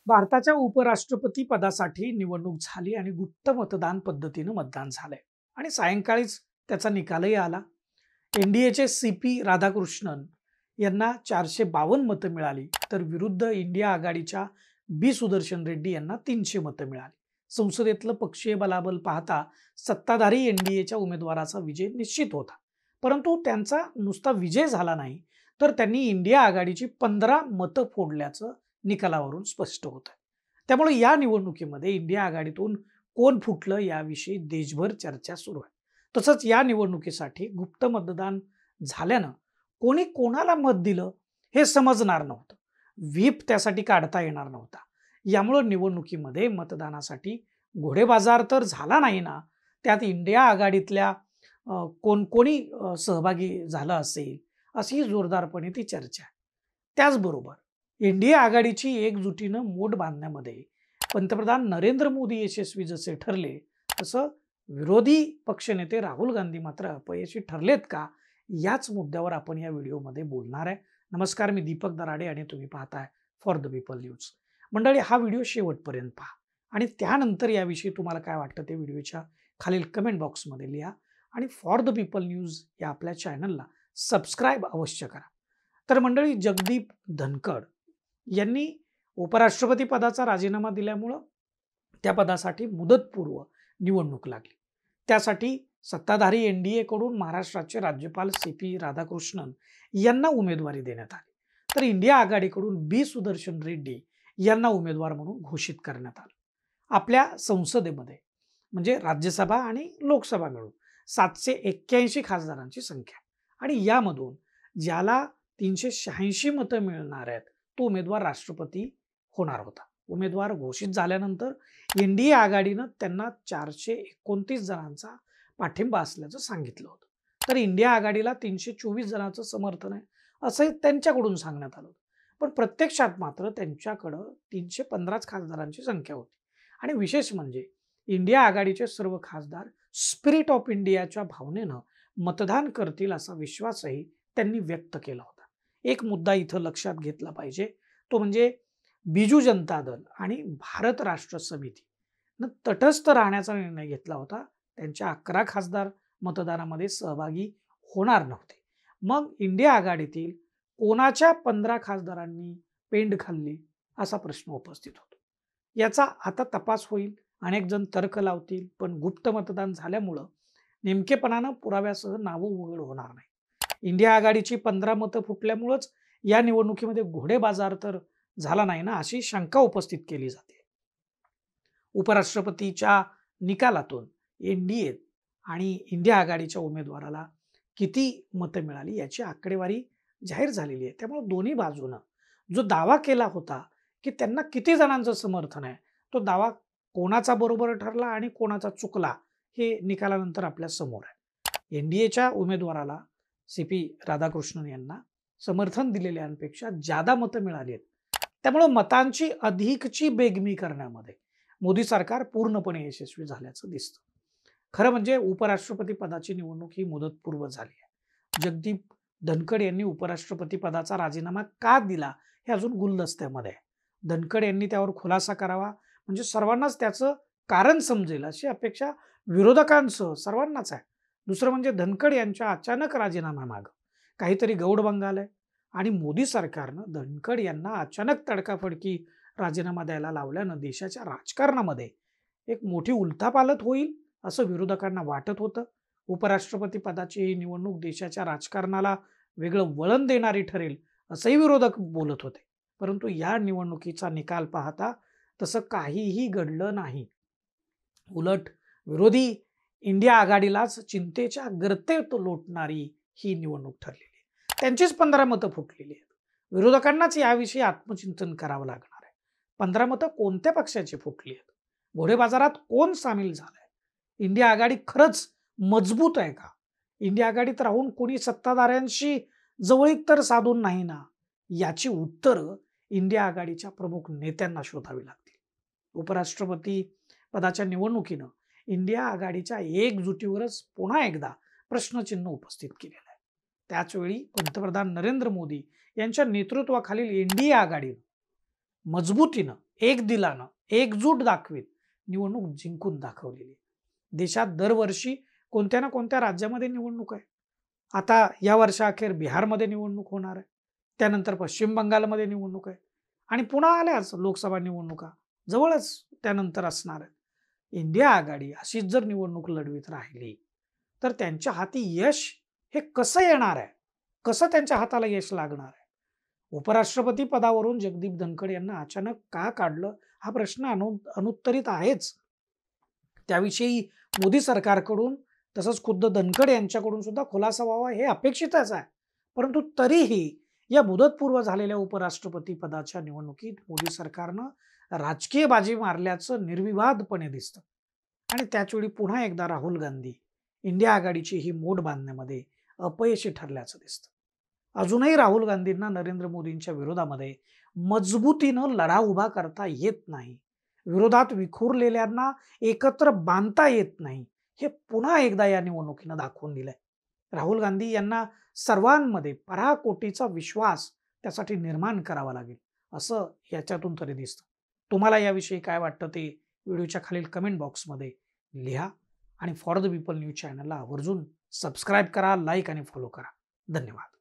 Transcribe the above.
भारताच्या उपराष्ट्रपती पदासाठी निवडणूक झाली आणि गुप्त मतदान पद्धतीनं मतदान झालंय आणि सायंकाळीच त्याचा निकालही आला. एनडीएचे CP राधाकृष्णन यांना 452 मतं मिळाली, तर विरुद्ध इंडिया आघाडीच्या सुदर्शन रेड्डी यांना 300 मतं मिळाली. संसदेतलं पक्षीय बलाबल पाहता सत्ताधारी एनडीएच्या उमेदवाराचा विजय निश्चित होता. परंतु त्यांचा नुसता विजय झाला नाही, तर त्यांनी इंडिया आघाडीची 15 मतं फोडल्याचं निकालावरून स्पष्ट होतं. त्यामुळे या निवडणुकीमध्ये इंडिया आघाडीतून कोण फुटलं याविषयी देशभर चर्चा सुरू आहे. तसंच या निवडणुकीसाठी गुप्त मतदान झाल्यानं कोणी कोणाला मत दिलं हे समजणार नव्हतं. व्हीप त्यासाठी काढता येणार नव्हता. यामुळं निवडणुकीमध्ये मतदानासाठी घोडेबाजार तर झाला नाही ना, त्यात इंडिया आघाडीतल्या कोणी सहभागी झालं असेल अशी जोरदारपणे ती चर्चा आहे. त्याचबरोबर इंडिया आघाडीची एकजुटीनं मोड बांधण्यामध्ये पंतप्रधान नरेंद्र मोदी यशस्वी जसे ठरले, तसं विरोधी पक्षनेते राहुल गांधी मात्र अपयशी ठरलेत का, याच मुद्द्यावर आपण या व्हिडिओमध्ये बोलणार आहे. नमस्कार, मी दीपक दराडे आणि तुम्ही पाहताय फॉर द पीपल न्यूज. मंडळी, हा व्हिडिओ शेवटपर्यंत पहा आणि त्यानंतर याविषयी तुम्हाला काय वाटतं ते व्हिडिओच्या खालील कमेंट बॉक्समध्ये लिहा आणि फॉर द पीपल न्यूज या आपल्या चॅनलला सबस्क्राईब अवश्य करा. तर मंडळी, जगदीप धनखड यांनी उपराष्ट्रपती पदाचा राजीनामा दिल्यामुळं त्या पदासाठी मुदतपूर्व निवडणूक लागली. त्यासाठी सत्ताधारी एनडीए कडून महाराष्ट्राचे राज्यपाल CP राधाकृष्णन यांना उमेदवारी देण्यात आली, तर इंडिया आघाडीकडून सुदर्शन रेड्डी यांना उमेदवार म्हणून घोषित करण्यात आलं. आपल्या संसदेमध्ये म्हणजे राज्यसभा आणि लोकसभा मिळून 781 खासदारांची संख्या आणि यामधून ज्याला 386 मतं मिळणार आहेत तो उमेदवार राष्ट्रपती होणार होता. उमेदवार घोषित झाल्यानंतर एनडीए आघाडीनं त्यांना 429 जणांचा पाठिंबा असल्याचं सांगितलं होतं. तर इंडिया आघाडीला 324 जणांचं समर्थन आहे असं त्यांच्याकडून सांगण्यात आलं होतं. पण प्रत्यक्षात मात्र त्यांच्याकडं 315 खासदारांची संख्या होती. आणि विशेष म्हणजे इंडिया आघाडीचे सर्व खासदार स्पिरिट ऑफ इंडियाच्या भावनेनं मतदान करतील असा विश्वासही त्यांनी व्यक्त केला होता. एक मुद्दा इथं लक्षात घेतला पाहिजे, तो म्हणजे बिजू जनता दल आणि भारत राष्ट्र समिती न तटस्थ राहण्याचा निर्णय घेतला होता. त्यांच्या 11 खासदार मतदानामध्ये सहभागी होणार नव्हते. मग इंडिया आघाडीतील कोणाच्या 15 खासदारांनी पेंड खाल्ली असा प्रश्न उपस्थित होतो. याचा आता तपास होईल. अनेक जण तर्क लावतील, पण गुप्त मतदान झाल्यामुळं नेमकेपणानं पुराव्यासह नावं उघड होणार नाही. इंडिया आघाडीची 15 मतं फुटल्यामुळंच या निवडणुकीमध्ये घोडेबाजार तर झाला नाही ना, अशी शंका उपस्थित केली जाते. उपराष्ट्रपतीच्या निकालातून एनडीए आणि इंडिया आघाडीच्या उमेदवाराला किती मतं मिळाली याची आकडेवारी जाहीर झालेली आहे. त्यामुळे दोन्ही बाजूनं जो दावा केला होता की त्यांना किती जणांचं समर्थन आहे, तो दावा कोणाचा बरोबर ठरला आणि कोणाचा चुकला हे निकालानंतर आपल्या समोर आहे. एनडीएच्या उमेदवाराला CP राधाकृष्णन यांना समर्थन दिलेल्यांपेक्षा जादा मतं मिळाली आहेत. त्यामुळे मतांची अधिकची बेगमी करण्यामध्ये मोदी सरकार पूर्णपणे यशस्वी झाल्याचं दिसतं. खरं म्हणजे उपराष्ट्रपती पदाची निवडणूक ही मुदतपूर्व झाली आहे. जगदीप धनखड यांनी उपराष्ट्रपती पदाचा राजीनामा का दिला हे अजून गुलदस्त्यामध्ये आहे. धनखड यांनी त्यावर खुलासा करावा, म्हणजे सर्वांनाच त्याचं कारण समजेल अशी अपेक्षा विरोधकांसह सर्वांनाच आहे. दुसरं म्हणजे धनखड यांच्या अचानक राजीनाम्यामागं काहीतरी गौडबंगाल आहे आणि मोदी सरकारनं धनखड यांना अचानक तडकाफडकी राजीनामा द्यायला लावल्यानं देशाच्या राजकारणामध्ये एक मोठी उलथापालथ होईल असं विरोधकांना वाटत होतं. उपराष्ट्रपती पदाची ही निवडणूक देशाच्या राजकारणाला वेगळं वळण देणारी ठरेल असंही विरोधक बोलत होते. परंतु या निवडणुकीचा निकाल पाहता तसं काहीही घडलं नाही. उलट विरोधी इंडिया आघाडीलाच चिंतेच्या गर्तेत लोटणारी ही निवडणूक ठरलेली आहे. त्यांचीच 15 मतं फुटलेली आहेत. विरोधकांनाच याविषयी आत्मचिंतन करावं लागणार आहे. 15 मतं कोणत्या पक्षाची फुटली आहेत? घोडेबाजारात कोण सामील झालंय? इंडिया आघाडी खरंच मजबूत आहे का? इंडिया आघाडीत राहून कोणी सत्ताधाऱ्यांशी जवळीक तर साधून नाही ना? याची उत्तरं इंडिया आघाडीच्या प्रमुख नेत्यांना शोधावी लागतील. उपराष्ट्रपती पदाच्या निवडणुकीनं इंडिया आघाडीच्या एकजुटीवरच पुन्हा एकदा प्रश्नचिन्ह उपस्थित केलेलं आहे. त्याचवेळी पंतप्रधान नरेंद्र मोदी यांच्या नेतृत्वाखालील एनडीए आघाडीनं मजबूतीनं एक दिलानं एकजूट दाखवीत निवडणूक जिंकून दाखवलेली. देशात दरवर्षी कोणत्या ना कोणत्या राज्यामध्ये निवडणूक आहे. आता या वर्षाअखेर बिहारमध्ये निवडणूक होणार आहे. त्यानंतर पश्चिम बंगालमध्ये निवडणूक आहे आणि पुन्हा आल्याच लोकसभा निवडणुका जवळच त्यानंतर असणार आहेत. इंडिया आघाडी अशीच जर निवडणूक लढवीत राहिली तर त्यांच्या हाती यश हे कसं येणार आहे? कसं त्यांच्या हाताला यश लागणार आहे? उपराष्ट्रपती पदावरून जगदीप धनखड यांना अचानक का काढलं हा प्रश्न अनुत्तरित आहेच. त्याविषयी मोदी सरकारकडून तसंच खुद्द धनखड यांच्याकडून सुद्धा खुलासा व्हावा हे अपेक्षितच आहे. परंतु तरीही या मुदतपूर्व झालेल्या उपराष्ट्रपती पदाच्या निवडणुकीत मोदी सरकारनं राजकीय बाजी मारल्याचं निर्विवादपणे दिसतं आणि त्याचवेळी पुन्हा एकदा राहुल गांधी इंडिया आघाडीची ही मोड बांधण्यामध्ये अपयशी ठरल्याचं दिसतं. अजूनही राहुल गांधींना नरेंद्र मोदींच्या विरोधामध्ये मजबूतीनं लढा उभा करता येत नाही. विरोधात विखुरलेल्यांना एकत्र बांधता येत नाही. हे पुन्हा एकदा या निवडणुकीनं दाखवून दिलंय. राहुल गांधी यांना सर्वांमध्ये पराकोटीचा विश्वास त्यासाठी निर्माण करावा लागेल असं याच्यातून तरी दिसतं. तुम्हाला याविषयी काय वाटतं ते व्हिडिओच्या खालील कमेंट बॉक्समध्ये लिहा आणि फॉर द पीपल न्यूज चॅनलला आवर्जून सबस्क्राईब करा, लाईक आणि फॉलो करा. धन्यवाद.